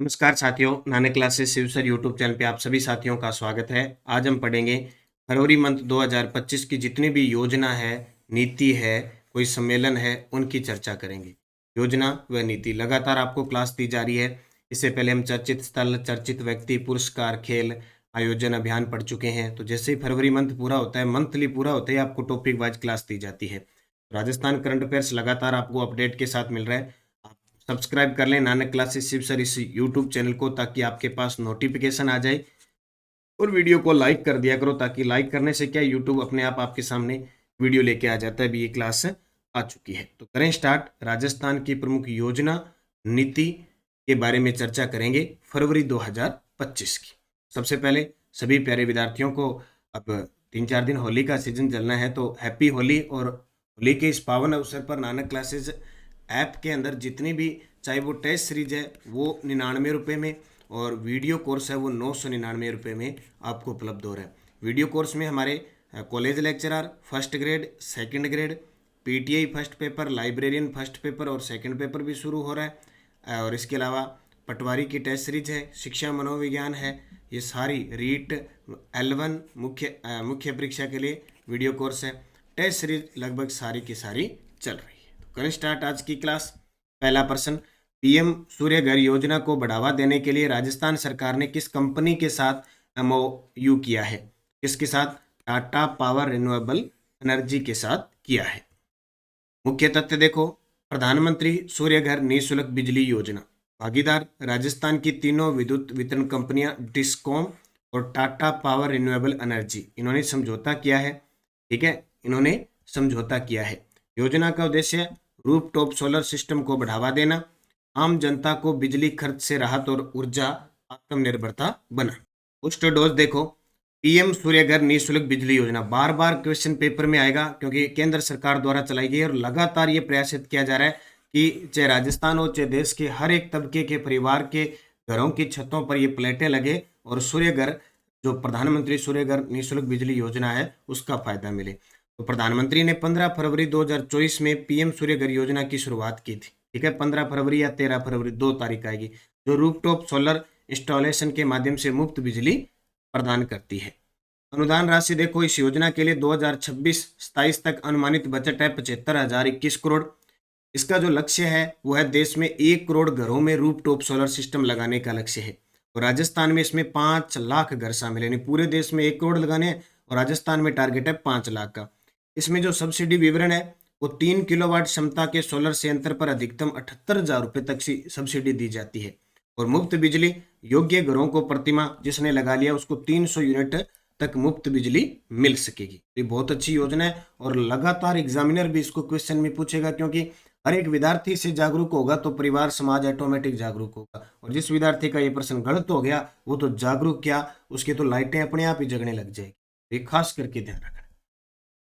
नमस्कार साथियों, Nanak classes Shiv sir YouTube channel पे आप सभी साथियों का स्वागत है। आज हम पढ़ेंगे फरवरी मंथ 2025 की जितनी भी योजना है, नीति है, कोई सम्मेलन है, उनकी चर्चा करेंगे। योजना व नीति लगातार आपको क्लास दी जा रही है। इससे पहले हम चर्चित स्थल, चर्चित व्यक्ति, पुरस्कार, खेल, आयोजन अभियान पढ़ चुके हैं। तो जैसे ही फरवरी मंथ पूरा होता है, मंथली पूरा होता है, आपको टॉपिक वाइज क्लास दी जाती है। राजस्थान करंट अफेयर्स लगातार आपको अपडेट के साथ मिल रहा है। सब्सक्राइब कर लें नानक क्लासेस शिव सर इस यूट्यूब चैनल को, ताकि आपके पास नोटिफिकेशन आ जाए। और वीडियो को लाइक कर दिया करो, ताकि लाइक करने से क्या यूट्यूब अपने आप आपके सामने वीडियो लेके आ जाता है। अभी ये क्लास आ चुकी है, तो करें स्टार्ट। राजस्थान की प्रमुख योजना, नीति के बारे में चर्चा करेंगे फरवरी 2025 की। सबसे पहले सभी प्यारे विद्यार्थियों को, अब 3-4 दिन होली का सीजन चलना है, तो हैप्पी होली। और होली के इस पावन अवसर पर नानक क्लासेज ऐप के अंदर जितनी भी, चाहे वो टेस्ट सीरीज है वो 99 रुपये में, और वीडियो कोर्स है वो 999 रुपये में आपको उपलब्ध हो रहा है। वीडियो कोर्स में हमारे college lecturer, first grade, second grade, PTI first paper, librarian first paper और सेकंड पेपर भी शुरू हो रहा है। और इसके अलावा पटवारी की टेस्ट सीरीज है, शिक्षा मनोविज्ञान है, ये सारी रीट L1 मुख्य परीक्षा के लिए वीडियो कोर्स है। टेस्ट सीरीज लगभग सारी की सारी चल रही है। करें स्टार्ट आज की क्लास। पहला प्रश्न, पीएम सूर्य घर योजना को बढ़ावा देने के लिए राजस्थान सरकार ने किस कंपनी के साथ एमओयू किया है? किसके साथ? टाटा पावर रिन्यूएबल एनर्जी के साथ किया है। मुख्य तथ्य देखो, प्रधानमंत्री सूर्य घर निःशुल्क बिजली योजना, भागीदार राजस्थान की तीनों विद्युत वितरण कंपनियां डिस्कॉम और टाटा पावर रिन्यूएबल एनर्जी, इन्होंने समझौता किया है। ठीक है, इन्होंने समझौता किया है। योजना का उद्देश्य रूफटॉप सोलर सिस्टम को बढ़ावा देना, आम जनता को बिजली खर्च से राहत और ऊर्जा आत्मनिर्भरता बना। उच्च डोज देखो, पीएम सूर्य घर निःशुल्क बिजली योजना बार बार क्वेश्चन पेपर में आएगा, क्योंकि केंद्र सरकार द्वारा चलाई गई और लगातार ये प्रयासित किया जा रहा है कि चाहे राजस्थान हो चाहे देश के हर एक तबके के परिवार के घरों की छतों पर ये प्लेटें लगे और सूर्य घर, जो प्रधानमंत्री सूर्य घर निःशुल्क बिजली योजना है, उसका फायदा मिले। तो प्रधानमंत्री ने 15 फरवरी 2024 में पीएम सूर्य घर योजना की शुरुआत की थी। ठीक है, 15 फरवरी या 13 फरवरी, 2 तारीख आएगी, जो रूफटॉप सोलर इंस्टॉलेशन के माध्यम से मुफ्त बिजली प्रदान करती है। अनुदान राशि देखो, इस योजना के लिए 2026-27 तक अनुमानित बजट है 75,021 करोड़। इसका जो लक्ष्य है वो है देश में 1 करोड़ घरों में रूफटॉप सोलर सिस्टम लगाने का लक्ष्य है। और राजस्थान में इसमें 5 लाख घर शामिल है, यानी पूरे देश में 1 करोड़ लगाने हैं और राजस्थान में टारगेट है 5 लाख का। इसमें जो सब्सिडी विवरण है वो 3 किलोवाट क्षमता के सोलर संयंत्र पर अधिकतम 78,000 रुपये तक सब्सिडी दी जाती है। और मुफ्त बिजली योग्य घरों को प्रतिमाह जिसने लगा लिया उसको 300 यूनिट तक मुफ्त बिजली मिल सकेगी। ये बहुत अच्छी योजना है और लगातार एग्जामिनर भी इसको क्वेश्चन में पूछेगा, क्योंकि हर एक विद्यार्थी से जागरूक होगा तो परिवार समाज ऑटोमेटिक जागरूक होगा। और जिस विद्यार्थी का ये प्रश्न गलत हो गया वो तो जागरूक क्या, उसकी तो लाइटें अपने आप ही जगने लग जाएगी। ये खास करके ध्यान रखना।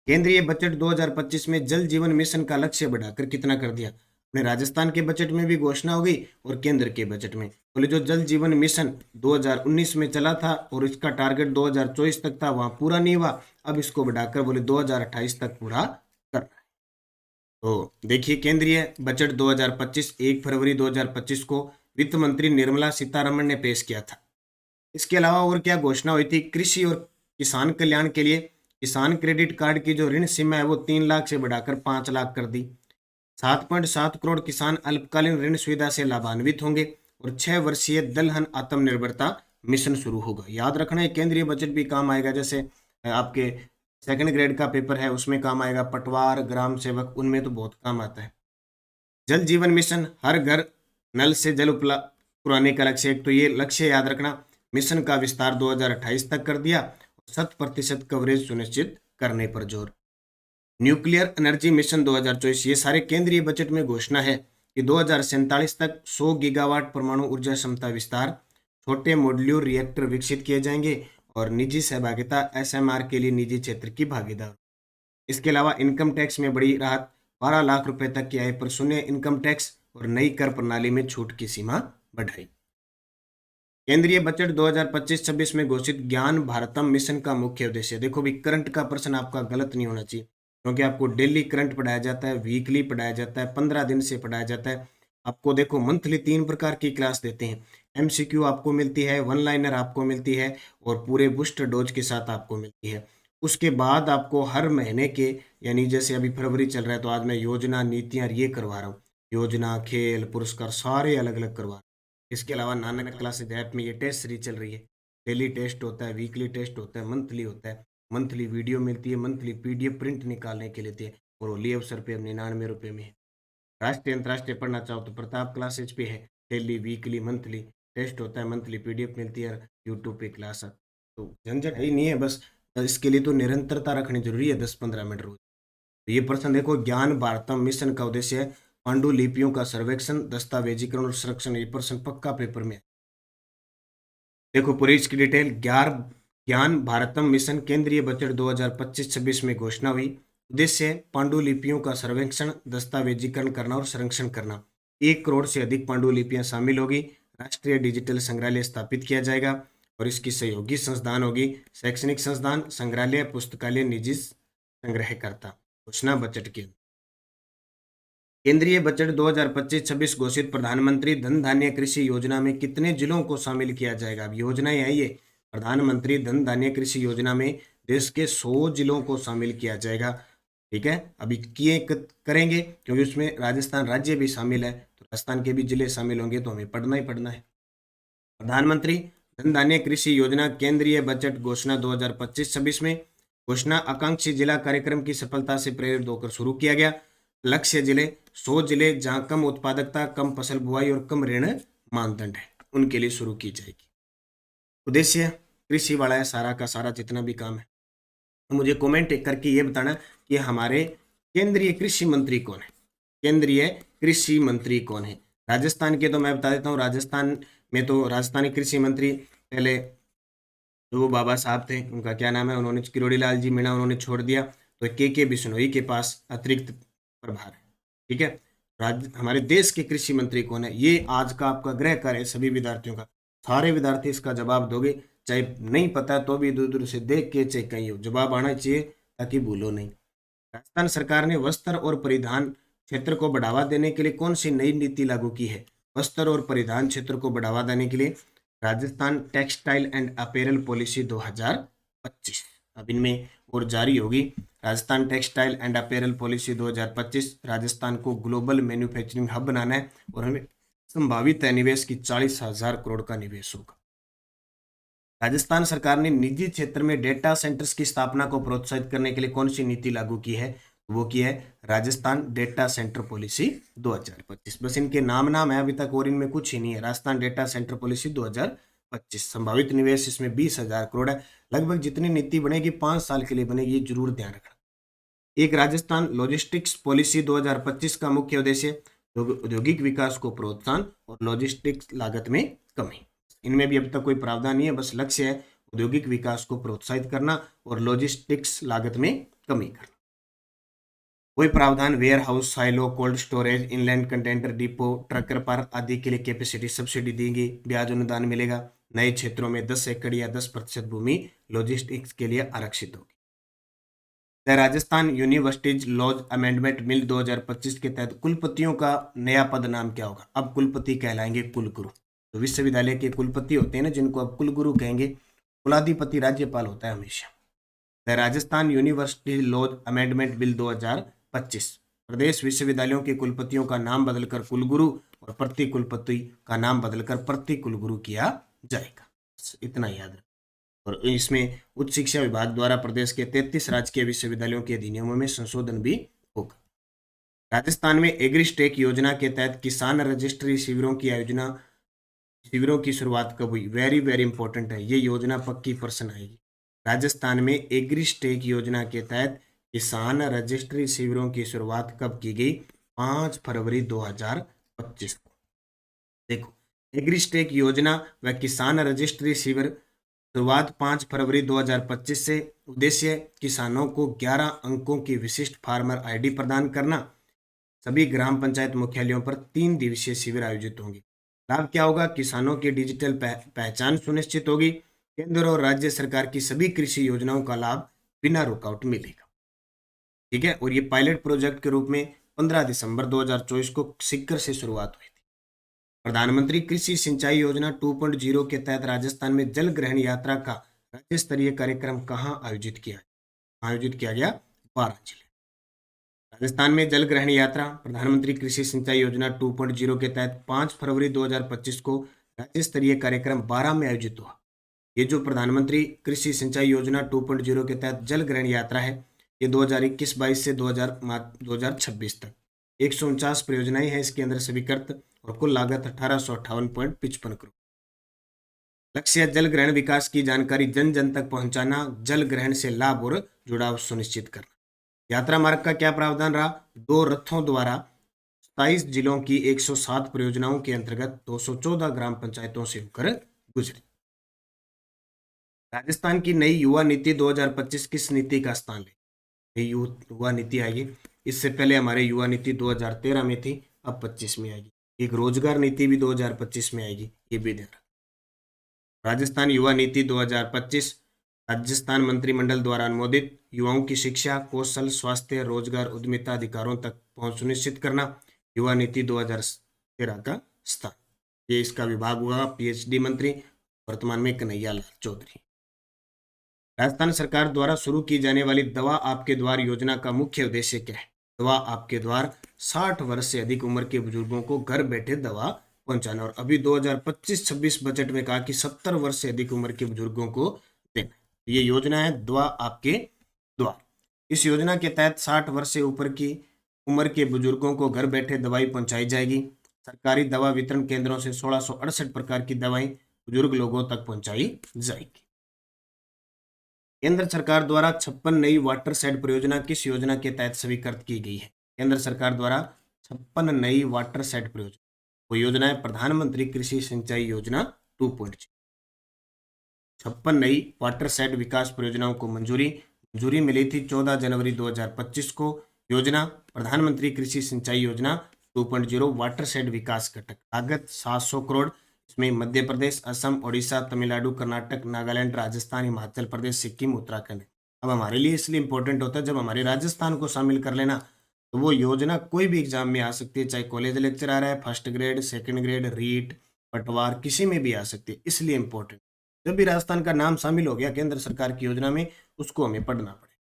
केंद्रीय बजट 2025 में जल जीवन मिशन का लक्ष्य बढ़ाकर कितना कर दिया? अपने राजस्थान के बजट में भी घोषणा हो गई और केंद्र के बजट में। बोले जो जल जीवन मिशन 2019 में चला था और इसका टारगेट 2024 तक था, वहां पूरा नहीं हुआ, अब इसको बढ़ाकर बोले 2028 तक पूरा करना है। तो देखिए, केंद्रीय बजट 2025 1 फरवरी 2025 को वित्त मंत्री निर्मला सीतारमण ने पेश किया था। इसके अलावा और क्या घोषणा हुई थी? कृषि और किसान कल्याण के लिए किसान क्रेडिट कार्ड की जो ऋण सीमा है वो 3 लाख से बढ़ाकर 5 लाख कर दी। 7.7 करोड़ किसान अल्पकालीन ऋण सुविधा से लाभान्वित होंगे और 6 वर्षीय दलहन आत्मनिर्भरता मिशन शुरू होगा। याद रखना है, केंद्रीय बजट भी काम आएगा। जैसे आपके सेकंड ग्रेड का पेपर है उसमें काम आएगा, पटवार, ग्राम सेवक, उनमें तो बहुत काम आता है। जल जीवन मिशन, हर घर नल से जल उपलब्ध कराने का लक्ष्य। एक तो ये लक्ष्य याद रखना। मिशन का विस्तार 2028 तक कर दिया। 100% कवरेज सुनिश्चित करने पर जोर। न्यूक्लियर एनर्जी मिशन 2024, ये सारे केंद्रीय बजट में घोषणा है कि 2047 तक 100 गीगावाट परमाणु ऊर्जा क्षमता विस्तार, छोटे मॉड्यूलर रिएक्टर विकसित किए जाएंगे और निजी सहभागिता एसएमआर के लिए निजी क्षेत्र की भागीदार। इसके अलावा इनकम टैक्स में बड़ी राहत, 12 लाख रुपए तक की आय पर शून्य इनकम टैक्स और नई कर प्रणाली में छूट की सीमा बढ़ाई। केंद्रीय बजट 2025-26 में घोषित ज्ञान भारतम मिशन का मुख्य उद्देश्य। देखो भी, करंट का प्रश्न आपका गलत नहीं होना चाहिए, क्योंकि आपको डेली करंट पढ़ाया जाता है, वीकली पढ़ाया जाता है, 15 दिन से पढ़ाया जाता है। आपको देखो मंथली 3 प्रकार की क्लास देते हैं। एमसीक्यू आपको मिलती है, वन लाइनर आपको मिलती है और पूरे बूस्टर डोज के साथ आपको मिलती है। उसके बाद आपको हर महीने के, यानी जैसे अभी फरवरी चल रहा है तो आज मैं योजना, नीतियाँ ये करवा रहा हूँ। योजना, खेल, पुरस्कार सारे अलग-अलग करवा रहा हूँ। इसके अलावा नानक क्लासेज ऐप में ये टेस्ट सीरीज चल रही है। डेली टेस्ट होता है, वीकली टेस्ट होता है, मंथली होता है। मंथली वीडियो मिलती है, मंथली पीडीएफ प्रिंट निकालने के लिए है और होली अवसर पे अब 99 रुपये में है। राष्ट्रीय अंतर्राष्ट्रीय पढ़ना चाहो तो प्रताप क्लासेज पे है। डेली, वीकली, मंथली टेस्ट होता है, मंथली पीडीएफ मिलती है, यूट्यूब पे क्लास तो झंझट है ही नहीं है। बस इसके लिए तो निरंतरता रखनी जरूरी है, 10-15 मिनट रोज। तो ये प्रश्न देखो, ज्ञान भारतम मिशन का उद्देश्य है पांडुलिपियों का सर्वेक्षण, दस्तावेजीकरण और संरक्षण। ये प्रश्न पक्का पेपर में है। देखो पूरी इसकी डिटेल। ज्ञान भारतम मिशन केंद्रीय बजट 2025-26 में घोषणा हुई। उद्देश्य है पांडुलिपियों का सर्वेक्षण, दस्तावेजीकरण करना और संरक्षण करना। 1 करोड़ से अधिक पांडुलिपियां शामिल होगी। राष्ट्रीय डिजिटल संग्रहालय स्थापित किया जाएगा और इसकी सहयोगी संस्थान होगी शैक्षणिक संस्थान, संग्रहालय, पुस्तकालय, निजी संग्रहकर्ता। घोषणा बजट की। केंद्रीय बजट 2025-26 घोषित प्रधानमंत्री धन धान्य कृषि योजना में कितने जिलों को शामिल किया जाएगा? अब योजना है ये प्रधानमंत्री धन धान्य कृषि योजना में देश के 100 जिलों को शामिल किया जाएगा। ठीक है, अभी किए करेंगे क्योंकि उसमें राजस्थान राज्य भी शामिल है, तो राजस्थान के भी जिले शामिल होंगे, तो हमें पढ़ना ही पढ़ना है। प्रधानमंत्री धन धान्य कृषि योजना केंद्रीय बजट घोषणा 2025-26 में घोषणा आकांक्षी जिला कार्यक्रम की सफलता से प्रेरित होकर शुरू किया गया। लक्ष्य जिले 100 जिले जहां कम उत्पादकता, कम फसल बुआई और कम ऋण मानदंड है, उनके लिए शुरू की जाएगी। उद्देश्य कृषि वाला है सारा का सारा जितना भी काम है। तो मुझे कमेंट करके ये बताना कि हमारे केंद्रीय कृषि मंत्री कौन है। केंद्रीय कृषि मंत्री कौन है? राजस्थान के तो मैं बता देता हूँ। राजस्थान में तो राजस्थानी कृषि मंत्री पहले जो बाबा साहब थे, उनका क्या नाम है, उन्होंने किरोड़ी लाल जी मीणा उन्होंने छोड़ दिया, तो के बिश्नोई के पास अतिरिक्त प्रभार है। ठीक है, हमारे देश के कृषि मंत्री कौन है, ये आज का आपका गृह कार्य है सभी विद्यार्थियों का। सारे विद्यार्थी इसका जवाब दोगे, चाहे नहीं पता तो भी दूर दूर से देख के चाहे कहीं हो, जवाब आना चाहिए ताकि भूलो नहीं। राजस्थान सरकार ने वस्त्र और परिधान क्षेत्र को बढ़ावा देने के लिए कौन सी नई नीति लागू की है? वस्त्र और परिधान क्षेत्र को बढ़ावा देने के लिए Rajasthan textile and apparel policy 2025 अब इनमें और जारी होगी। Rajasthan textile and apparel policy 2025 Rajasthan को ग्लोबल मैन्युफैक्चरिंग हब बनाना है और हमें संभावित है निवेश की 40,000 करोड़ का निवेश होगा। राजस्थान सरकार ने निजी क्षेत्र में डेटा सेंटर्स की स्थापना को प्रोत्साहित करने के लिए कौन सी नीति लागू की है? वो की है राजस्थान डेटा सेंटर पॉलिसी 2025। बस इनके नाम है अभी तक, और इनमें कुछ ही नहीं है। राजस्थान डेटा सेंटर पॉलिसी 2025, संभावित निवेश इसमें 20,000 करोड़ है। लगभग जितनी नीति बनेगी 5 साल के लिए बनेगी, ये जरूर ध्यान रखना। एक राजस्थान लॉजिस्टिक्स पॉलिसी 2025 का मुख्य उद्देश्य औद्योगिक विकास को प्रोत्साहन और लॉजिस्टिक्स लागत में कमी। इनमें भी अभी तक कोई प्रावधान नहीं है, बस लक्ष्य है औद्योगिक विकास को प्रोत्साहित करना और लॉजिस्टिक्स लागत में कमी करना। कोई प्रावधान warehouse, silo, cold storage, inland container depot, trucker पर आदि के लिए कैपेसिटी सब्सिडी देंगे, ब्याज अनुदान मिलेगा। नए क्षेत्रों में 10 एकड़ या 10% भूमि लॉजिस्टिक्स के लिए आरक्षित होगी। Rajasthan universities laws amendment bill 2025 के तहत कुलपतियों का नया पद नाम क्या होगा? अब कुलपति कहलाएंगे कुलगुरु। तो विश्वविद्यालय के कुलपति होते हैं ना, जिनको अब कुलगुरु कहेंगे। कुलाधिपति राज्यपाल होता है हमेशा। The Rajasthan university laws amendment bill 2025 प्रदेश विश्वविद्यालयों के कुलपतियों का नाम बदलकर कुलगुरु और प्रति कुलपति का नाम बदलकर प्रति कुलगुरु किया जाएगा। इतना याद रखें। और इसमें उच्च शिक्षा विभाग द्वारा प्रदेश के 33 राजकीय विश्वविद्यालयों के अधिनियमों में संशोधन भी होगा। राजस्थान में एग्रीस्टेक योजना के तहत किसान रजिस्ट्री शिविरों की शुरुआत कब हुई? वेरी वेरी इंपॉर्टेंट है, ये योजना पक्की प्रश्न आएगी। राजस्थान में एग्रीस्टेक योजना के तहत किसान रजिस्ट्री शिविरों की शुरुआत कब की गई? 5 फरवरी 2025 को। देखो, एग्रीस्टेक योजना व किसान रजिस्ट्री शिविर शुरुआत 5 फरवरी 2025 से। उद्देश्य किसानों को 11 अंकों की विशिष्ट फार्मर आईडी प्रदान करना। सभी ग्राम पंचायत मुख्यालयों पर 3 दिवसीय शिविर आयोजित होंगे। लाभ क्या होगा? किसानों की डिजिटल पहचान सुनिश्चित होगी। केंद्र और राज्य सरकार की सभी कृषि योजनाओं का लाभ बिना रुकावट मिलेगा। ठीक है, और ये पायलट प्रोजेक्ट के रूप में 15 दिसंबर 2024 को सीकर से शुरुआत हुई थी। प्रधानमंत्री कृषि सिंचाई योजना 2.0 के तहत राजस्थान में जल ग्रहण यात्रा का राज्य स्तरीय कार्यक्रम कहाँ आयोजित किया गया? वाराणसी। राजस्थान में जल ग्रहण यात्रा प्रधानमंत्री कृषि सिंचाई योजना 2.0 के तहत 5 फरवरी 2025 को राज्य स्तरीय कार्यक्रम 12 में आयोजित हुआ। ये जो प्रधानमंत्री कृषि सिंचाई योजना 2.0 के तहत जल ग्रहण यात्रा है, ये 2021-22 से 2026 तक 149 परियोजनाएं हैं इसके अंदर स्वीकृत और कुल लागत 1858.55 करोड़। लक्ष्य जल ग्रहण विकास की जानकारी जन जन तक पहुंचाना, जल ग्रहण से लाभ और जुड़ाव सुनिश्चित करना। यात्रा मार्ग का क्या प्रावधान रहा? 2 रथों द्वारा 27 जिलों की 107 परियोजनाओं के अंतर्गत 214 ग्राम पंचायतों से होकर गुजरी। राजस्थान की नई युवा नीति 2025 किस नीति का स्थान ले? युवा नीति आएगी। इससे पहले हमारे युवा नीति 2013 में थी, अब 25 में आएगी। एक रोजगार नीति भी 2025 में आएगी, ये भी ध्यान रखना। राजस्थान युवा नीति 2025 राजस्थान मंत्रिमंडल द्वारा अनुमोदित युवाओं की शिक्षा, कौशल, स्वास्थ्य, रोजगार, उद्यमिता अधिकारों तक पहुंच सुनिश्चित करना, युवा नीति 2013 का स्थान। ये इसका विभाग हुआ। पीएचडी मंत्री वर्तमान में कन्हैया लाल चौधरी। राजस्थान सरकार द्वारा शुरू की जाने वाली दवा आपके द्वार योजना का मुख्य उद्देश्य क्या है? दवा आपके द्वार 60 वर्ष से अधिक उम्र के बुजुर्गों को घर बैठे दवा पहुंचाना, और अभी 2025-26 बजट में कहा कि 70 वर्ष से अधिक उम्र के बुजुर्गों को देना। ये योजना है दवा आपके द्वार। इस योजना के तहत 60 वर्ष से ऊपर की उम्र के बुजुर्गों को घर बैठे दवाई पहुंचाई जाएगी। सरकारी दवा वितरण केंद्रों से 1668 प्रकार की दवाएं बुजुर्ग लोगों तक पहुंचाई जाएगी। केंद्र सरकार द्वारा 56 नई वाटर शेड परियोजना किस योजना के तहत स्वीकृत की गई है? केंद्र सरकार द्वारा 56 नई वाटर शेड परियोजना, वो योजना है प्रधानमंत्री कृषि सिंचाई योजना 2.0। 56 नई वाटर शेड विकास परियोजनाओं को मंजूरी मिली थी 14 जनवरी 2025 को। योजना प्रधानमंत्री कृषि सिंचाई योजना 2.0 वाटर शेड विकास घटक, लागत 700 करोड़। इसमें मध्य प्रदेश, असम, ओडिशा, तमिलनाडु, कर्नाटक, नागालैंड, राजस्थान, हिमाचल प्रदेश, सिक्किम, उत्तराखंड। अब हमारे लिए इसलिए इंपॉर्टेंट होता है, जब हमारे राजस्थान को शामिल कर लेना तो वो योजना कोई भी एग्जाम में आ सकती है, चाहे कॉलेज लेक्चर आ रहा है, first grade, second grade, REET, Patwar, किसी में भी आ सकती है। इसलिए इंपॉर्टेंट, जब भी राजस्थान का नाम शामिल हो गया केंद्र सरकार की योजना में, उसको हमें पढ़ना पड़ेगा।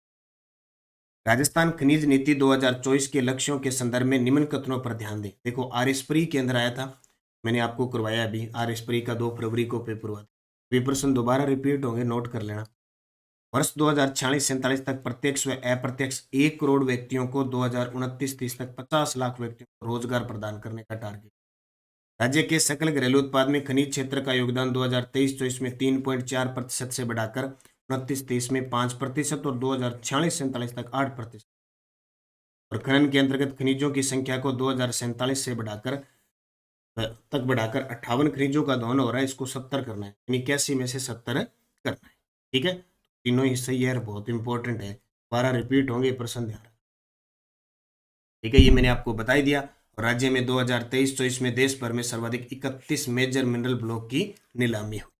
राजस्थान खनिज नीति 2024 के लक्ष्यों के संदर्भ में निम्न कथनों पर ध्यान दें। देखो, आरएसप्री के अंदर आया था, मैंने आपको करवाया अभी। आरएसप्री का 2 फरवरी को पेपर हुआ था। ये प्रश्न दोबारा रिपीट होंगे, नोट कर लेना। वर्ष 2046-47 तक प्रत्यक्ष व अप्रत्यक्ष 1 करोड़ व्यक्तियों को, 2029-30 तक 50 लाख व्यक्तियों को रोजगार प्रदान करने का टारगेट। राज्य के सकल घरेलू उत्पाद में खनिज क्षेत्र का योगदान 2023-24 में 3.4% से बढ़ाकर 29-30 में 5% और 2046-47 तक 8%। और खनन के अंतर्गत खनिजों की संख्या को 2047 से बढ़ाकर 58 खनिजों का दोहन हो रहा है, इसको 70 करना है, यानी 81 में से 70 करना है। ठीक है, तीनों ही सही है, बहुत इंपॉर्टेंट है, 12 रिपीट होंगे, प्रश्न ध्यान रखना। ठीक है, ये मैंने आपको बता ही दिया। और राज्य में 2023-24 में देश भर में सर्वाधिक 31 मेजर मिनरल ब्लॉक की नीलामी हुई।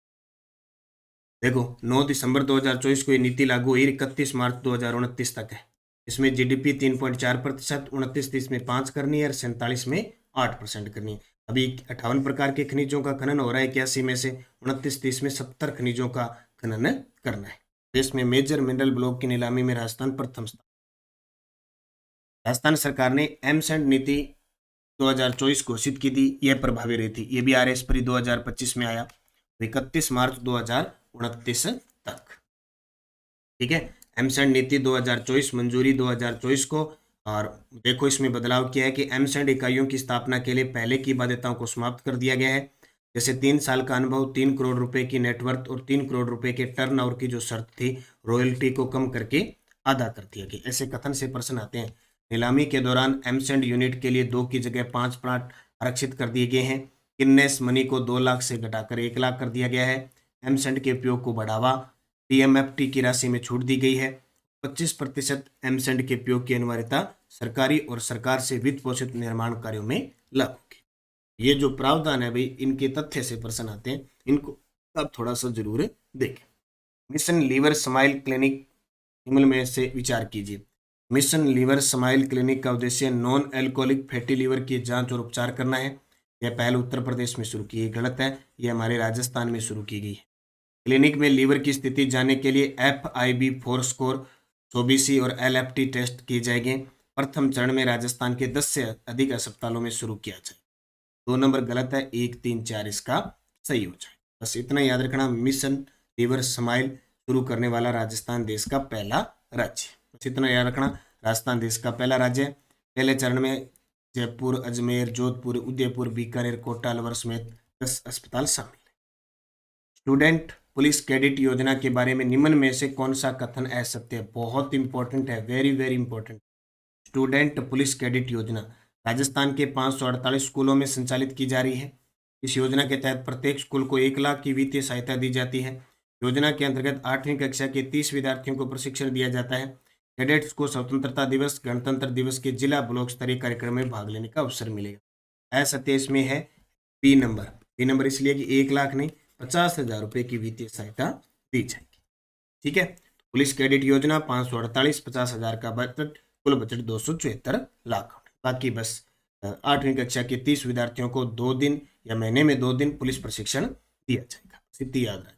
देखो, 9 दिसंबर 2024 को ये नीति लागू हुई, 31 मार्च 2029 तक है। इसमें जीडीपी 3.4%, 29-30 में 5 करनी है और 47 में 8% करनी है। अभी 58 प्रकार के खनिजों का खनन हो रहा है, 81 में से 29-30 में 70 खनिजों का खनन करना है। देश में मेजर मिनरल ब्लॉक की नीलामी में राजस्थान प्रथम स्थान। राजस्थान सरकार ने एमसेंड नीति 2024 घोषित की थी, यह प्रभावी रही थी। ये भी आरएसप्री 2025 में आया, 31 मार्च 2029 तक। ठीक है, एमसेंड नीति 2024 मंजूरी 2024 को। और देखो, इसमें बदलाव किया है कि एमसेंड इकाइयों की स्थापना के लिए पहले की बाध्यताओं को समाप्त कर दिया गया है। जैसे 3 साल का अनुभव, 3 करोड़ रुपए की नेटवर्थ और 3 करोड़ रुपए के टर्नओवर की जो शर्त थी, रॉयल्टी को कम करके आधा कर दिया गया। ऐसे कथन से प्रश्न आते हैं। नीलामी के दौरान एमसेंड यूनिट के लिए 2 की जगह 5 प्लाट आरक्षित कर दिए गए हैं। किन्नेस मनी को 2 लाख से घटाकर 1 लाख कर दिया गया है। एमसेंड के उपयोग को बढ़ावा, टीएमएफटी की राशि में छूट दी गई है। 25% एमसेंड के उपयोग की अनिवार्यता सरकारी और सरकार से वित्त पोषित निर्माण कार्यों में लागू की। ये जो प्रावधान है भाई, इनके तथ्य से प्रश्न आते हैं, इनको आप थोड़ा सा जरूर देखें। मिशन लीवर स्माइल क्लिनिक निम्न में से विचार कीजिए। मिशन लीवर स्माइल क्लिनिक का उद्देश्य नॉन एल्कोहलिक फैटी लीवर की जांच और उपचार करना है। यह पहल उत्तर प्रदेश में शुरू की गई, गलत है, यह हमारे राजस्थान में शुरू की गई है। क्लिनिक में लीवर की स्थिति जानने के लिए FIB-4 स्कोर, OBC और LFT टेस्ट किए जाएंगे। प्रथम चरण में राजस्थान के 10 से अधिक अस्पतालों में शुरू किया जाए। 2 नंबर गलत है, 1, 3, 4 इसका सही हो जाए। बस इतना याद रखना, मिशन लीवर स्माइल शुरू करने वाला राजस्थान देश का पहला राज्य। बस इतना याद रखना, राजस्थान देश का पहला राज्य। पहले चरण में जयपुर, अजमेर, जोधपुर, उदयपुर, बीकानेर, कोटा, अलवर समेत 10 अस्पताल शामिल है। स्टूडेंट पुलिस कैडेट योजना के बारे में निम्न में से कौन सा कथन असत्य है? बहुत इंपॉर्टेंट है, very very important. Student police cadet योजना राजस्थान के 548 स्कूलों में संचालित की जा रही है। इस योजना के तहत प्रत्येक स्कूल को 1 लाख की वित्तीय सहायता दी जाती है। योजना के अंतर्गत 8वीं कक्षा के 30 विद्यार्थियों को प्रशिक्षण दिया जाता है। कैडेट्स को स्वतंत्रता दिवस, गणतंत्र दिवस के जिला ब्लॉक स्तरीय कार्यक्रम में भाग लेने का अवसर मिलेगा। असत्य इसमें है बी नंबर। बी नंबर इसलिए कि 1 लाख नहीं, 50,000 रुपये की वित्तीय सहायता दी जाएगी। ठीक है, पुलिस कैडेट योजना 548, 50,000 का बजट, कुल बजट 274 लाख। बाकी बस 8वीं कक्षा के 30 विद्यार्थियों को 2 दिन या महीने में 2 दिन पुलिस प्रशिक्षण दिया जाएगा, इतनी याद रखें।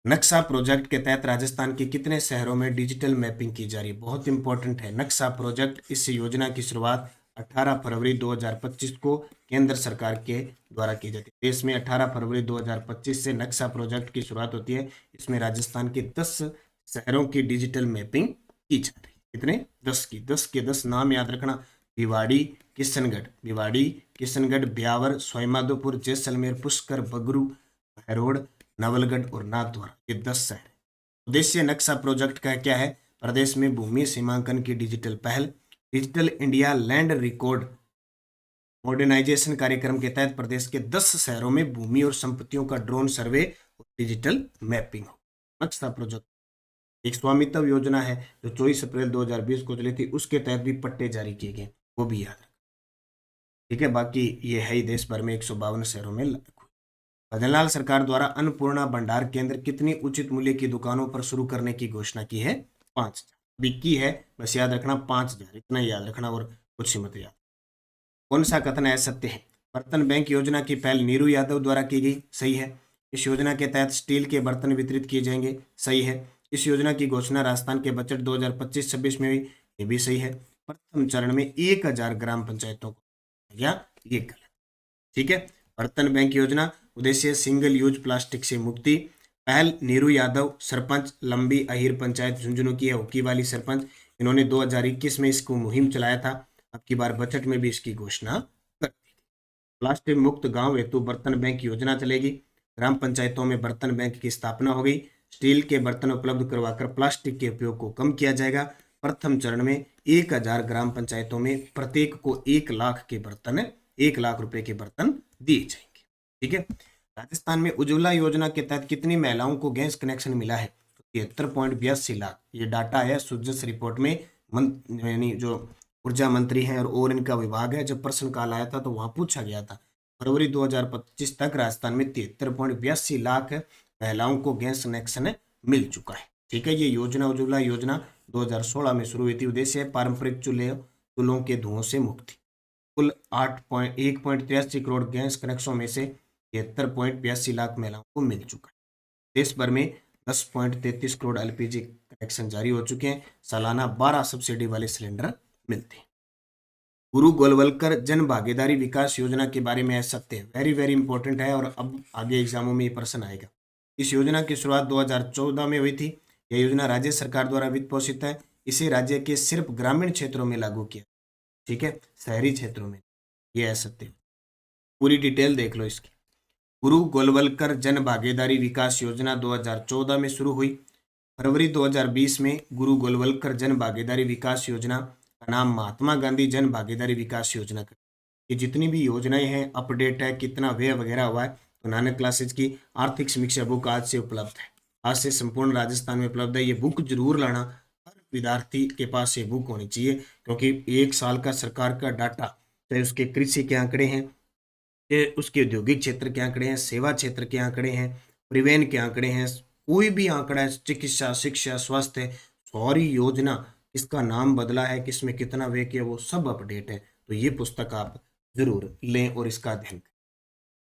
नक्शा प्रोजेक्ट के तहत राजस्थान के कितने शहरों में डिजिटल मैपिंग की जा रही है? बहुत इंपॉर्टेंट है नक्शा प्रोजेक्ट। इस योजना की शुरुआत 18 फरवरी 2025 को केंद्र सरकार के द्वारा की जाती है। देश में 18 फरवरी 2025 से नक्शा प्रोजेक्ट की शुरुआत होती है। इसमें राजस्थान के 10 शहरों की डिजिटल मैपिंग की जा रही है। कितने? 10 की। 10 के 10 नाम याद रखना, भिवाड़ी, किशनगढ़, ब्यावर, सवाईमाधोपुर, जैसलमेर, पुष्कर, बगरू, बहरोड, नवलगढ़ और नाथद्वारा, ये 10 शहर। उद्देश्य नक्शा प्रोजेक्ट का क्या है? प्रदेश में भूमि सीमांकन की डिजिटल पहल। Digital India land record modernisation कार्यक्रम के तहत प्रदेश के 10 शहरों में भूमि और संपत्तियों का ड्रोन सर्वे और डिजिटल मैपिंग हो। नक्शा प्रोजेक्ट एक स्वामित्व योजना है जो 24 अप्रैल 2020 को चली थी, उसके तहत भी पट्टे जारी किए गए, वो भी याद रखें। ठीक है, बाकी ये है ही देश भर में 152 शहरों में लागू। भजनलाल सरकार द्वारा अन्नपूर्णा भंडार केंद्र कितनी उचित मूल्य की दुकानों पर शुरू करने की घोषणा की है? 5,000 बिकी है, बस याद रखना 5,000, इतना याद रखना और कुछ मत याद। कौन सा कथन असत्य है? बर्तन बैंक योजना की पहल नीरू यादव द्वारा की गई, सही है। इस योजना के तहत स्टील के बर्तन वितरित किए जाएंगे, सही है। इस योजना की घोषणा राजस्थान के बजट 2025-26 में हुई, ये भी सही है। प्रथम चरण में 1,000 ग्राम पंचायतों को, या ये गलत। ठीक है, बर्तन बैंक योजना उद्देश्य सिंगल यूज प्लास्टिक से मुक्ति। पहल नीरू यादव, सरपंच लंबी अहिर पंचायत झुंझुनू की है, होकी वाली सरपंच। इन्होंने 2021 में इसको मुहिम चलाया था। अब की बार बजट में भी इसकी घोषणा कर दी। प्लास्टिक मुक्त गांव हेतु बर्तन बैंक योजना चलेगी। ग्राम पंचायतों में बर्तन बैंक की स्थापना हो गई। स्टील के बर्तन उपलब्ध करवाकर प्लास्टिक के उपयोग को कम किया जाएगा। प्रथम चरण में 1,000 ग्राम पंचायतों में प्रत्येक को 1 लाख के बर्तन, 1 लाख रुपए के बर्तन दिए जाएंगे। ठीक है, राजस्थान में उज्ज्वला योजना के तहत कितनी महिलाओं को गैस कनेक्शन मिला है? 73.82 लाख। ये डाटा है सुजस रिपोर्ट में, यानी जो ऊर्जा मंत्री हैं और इनका विभाग है, जब प्रश्न काल आया था तो वहां पूछा गया था। फरवरी 2025 तक राजस्थान में 73.82 लाख महिलाओं को गैस कनेक्शन मिल चुका है। ठीक है, ये योजना उज्ज्वला योजना 2016 में शुरू हुई थी। उद्देश्य है पारंपरिक चूल्हों के धुओं से मुक्ति। कुल 1.83 करोड़ गैस कनेक्शनों में से 73.82 लाख महिलाओं को मिल चुका है। देश भर में 10.33 करोड़ LPG कनेक्शन जारी हो चुके हैं। सालाना 12 सब्सिडी वाले सिलेंडर मिलते हैं। गुरु गोलवलकर जन भागीदारी विकास योजना के बारे में सत्य है, वेरी वेरी इंपॉर्टेंट है और अब आगे एग्जामों में ये प्रश्न आएगा। इस योजना की शुरुआत 2014 में हुई थी। यह योजना राज्य सरकार द्वारा वित्त पोषित है। इसे राज्य के सिर्फ ग्रामीण क्षेत्रों में लागू किया, ठीक है, शहरी क्षेत्रों में ये असत्य। पूरी डिटेल देख लो इसकी। गुरु गोलवलकर जन भागीदारी विकास योजना 2014 में शुरू हुई। फरवरी 2020 में गुरु गोलवलकर जन भागीदारी विकास योजना का नाम महात्मा गांधी जन भागीदारी विकास योजना कर। ये जितनी भी योजनाएं हैं अपडेट है, कितना व्यय वगैरह हुआ है, तो नानक क्लासेज की आर्थिक समीक्षा बुक आज से उपलब्ध है। आज से संपूर्ण राजस्थान में उपलब्ध है। ये बुक जरूर लाना, हर विद्यार्थी के पास ये बुक होनी चाहिए, क्योंकि 1 साल का सरकार का डाटा, चाहे उसके कृषि के आंकड़े हैं, उसके औद्योगिक क्षेत्र के आंकड़े हैं, सेवा क्षेत्र के आंकड़े हैं, परिवहन के आंकड़े हैं, कोई भी आंकड़ा है, चिकित्सा, शिक्षा, स्वास्थ्य, सारी योजना, इसका नाम बदला है, किसमें कितना व्यय किया, वो सब अपडेट है। तो ये पुस्तक आप जरूर लें और इसका अध्ययन करें।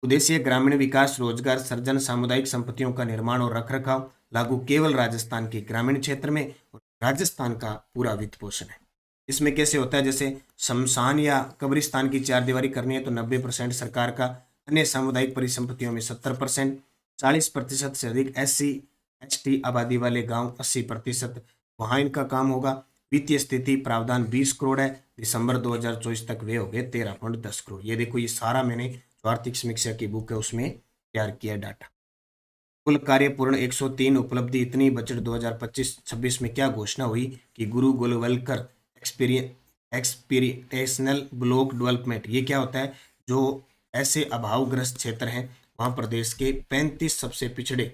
उद्देश्य ग्रामीण विकास, रोजगार सृजन, सामुदायिक संपत्तियों का निर्माण और रखरखाव, लागू केवल राजस्थान के ग्रामीण क्षेत्र में और राजस्थान का पूरा वित्त पोषण है। इसमें कैसे होता है, जैसे शमशान या कब्रिस्तान की चारदीवारी करनी है तो 90% सरकार का, अन्य सामुदायिक परिसंपत्तियों में 70%, 40% से अधिक SC ST आबादी वाले गांव 80%, वहां इनका काम होगा। वित्तीय स्थिति प्रावधान 20 करोड़ है, दिसंबर 2024 तक वे हो गए 13.10 करोड़। ये देखो, ये सारा मैंने जो आर्थिक समीक्षा की बुक है उसमें तैयार किया डाटा। कुल कार्य पूर्ण 103 उपलब्धि इतनी। बजट 2025-26 में क्या घोषणा हुई कि गुरु गोलवलकर एक्सपीरिटेशनल ब्लॉक डेवलपमेंट, ये क्या होता है, जो ऐसे अभावग्रस्त क्षेत्र हैं वहां प्रदेश के 35 सबसे पिछड़े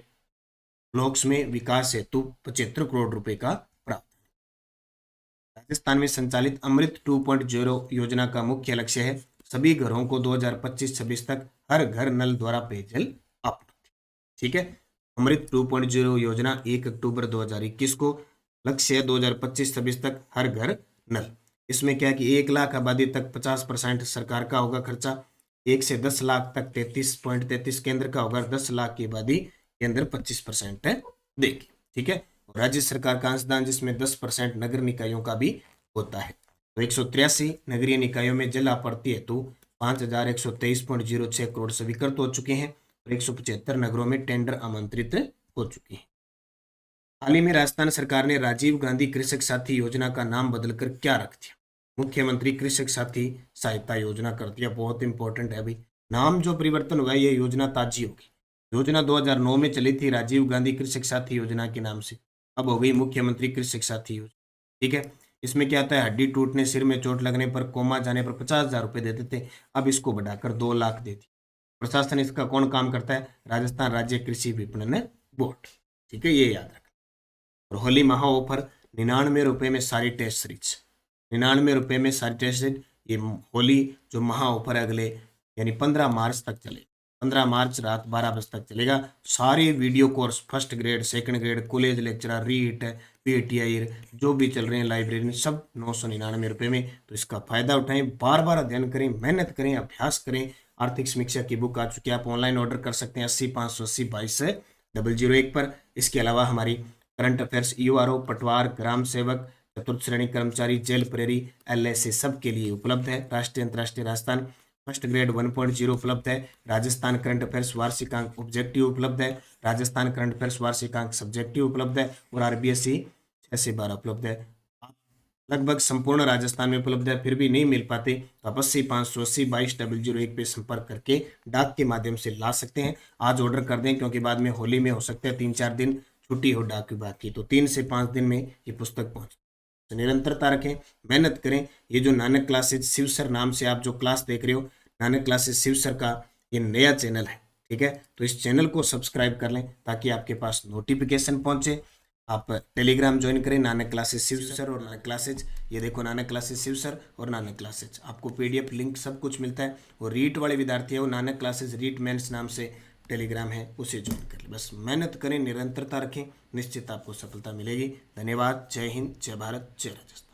ब्लॉक्स में विकास हेतु 75 करोड़ रुपए का प्रावधान। राजस्थान में संचालित अमृत 2.0 योजना का मुख्य लक्ष्य है सभी घरों को 2025-26 तक हर घर नल द्वारा पेयजल आपूर्ति। ठीक है, अमृत 2.0 योजना 1 अक्टूबर 2021 को, लक्ष्य 2025-26 तक हर घर नल। इसमें क्या है कि 1 लाख आबादी तक 50% सरकार का होगा खर्चा, 1 से 10 लाख तक 33.33 केंद्र का होगा, 10 लाख की आबादी के अंदर 25% देगी। ठीक है, और राज्य सरकार का अंशदान जिसमें 10% नगर निकायों का भी होता है। तो 183 नगरीय निकायों में जल आपूर्ति हेतु 5123.06 करोड़ स्वीकृत हो चुके हैं और 175 नगरों में टेंडर आमंत्रित हो चुके हैं। हाल ही में राजस्थान सरकार ने राजीव गांधी कृषक साथी योजना का नाम बदलकर क्या रख दिया, मुख्यमंत्री कृषक साथी सहायता योजना कर दिया। बहुत इंपॉर्टेंट है भाई, नाम जो परिवर्तन हुआ है ये योजना ताजी होगी। योजना 2009 में चली थी राजीव गांधी कृषक साथी योजना के नाम से, अब हो गई मुख्यमंत्री कृषक साथी योजना। ठीक है, इसमें क्या आता है, हड्डी टूटने, सिर में चोट लगने पर, कोमा जाने पर 50,000 रुपए देते थे, अब इसको बढ़ाकर 2 लाख देती। प्रशासन इसका कौन काम करता है, राजस्थान राज्य कृषि विपणन बोर्ड। ठीक है, ये याद रखना। और होली महा ऑफर 99 रुपए में सारी टेस्ट सीरीज, 99 रुपए में सारी टेस्ट सीरीज। ये होली जो महा ऑफर है अगले यानी 15 मार्च तक चलेगा, 15 मार्च रात 12 बजे तक चलेगा। सारे video course first grade, second grade, college lecturer, REET, PTI जो भी चल रहे हैं लाइब्रेरी, सब 999 रुपये में। तो इसका फायदा उठाएं, बार बार अध्ययन करें, मेहनत करें, अभ्यास करें। आर्थिक समीक्षा की बुक आ चुकी है, आप ऑनलाइन ऑर्डर कर सकते हैं 80 580 22 001 पर। इसके अलावा हमारी करंट अफेयर्स, URO, पटवार, ग्राम सेवक, चतुर्थ श्रेणी कर्मचारी, जेल प्रेरी, LSA सबके लिए उपलब्ध है। राष्ट्रीय अंतर्राष्ट्रीय राजस्थान फर्स्ट ग्रेड 1.0 उपलब्ध है। राजस्थान करंट अफेयर्स वार्षिकांक ऑब्जेक्टिव उपलब्ध है। राजस्थान करंट अफेयर्स वार्षिकांक सब्जेक्टिव उपलब्ध है और RBSE 6 से 12 उपलब्ध है। लगभग संपूर्ण राजस्थान में उपलब्ध है, फिर भी नहीं मिल पाते तो आप 80 580 22 001 पे संपर्क करके डाक के माध्यम से ला सकते हैं। आज ऑर्डर कर दें क्योंकि बाद में होली में हो सकता है 3-4 दिन छुट्टी हो डाक विभाग की, तो 3 से 5 दिन में ये पुस्तक पहुंचे। तो निरंतरता रखें, मेहनत करें। ये जो नानक क्लासेज शिव सर नाम से आप जो क्लास देख रहे हो, नानक क्लासेज शिव सर का ये नया चैनल है। ठीक है, तो इस चैनल को सब्सक्राइब कर लें ताकि आपके पास नोटिफिकेशन पहुंचे। आप टेलीग्राम ज्वाइन करें, नानक क्लासेस शिव सर और नानक क्लासेज। ये देखो नानक क्लासेस शिव सर और नानक क्लासेज, आपको PDF लिंक सब कुछ मिलता है। और रीट वाले विद्यार्थी है वो नानक क्लासेस रीट मेंस नाम से टेलीग्राम है, उसे ज्वाइन कर ले। बस मेहनत करें, निरंतरता रखें, निश्चित आपको सफलता मिलेगी। धन्यवाद। जय हिंद, जय भारत, जय राजस्थान।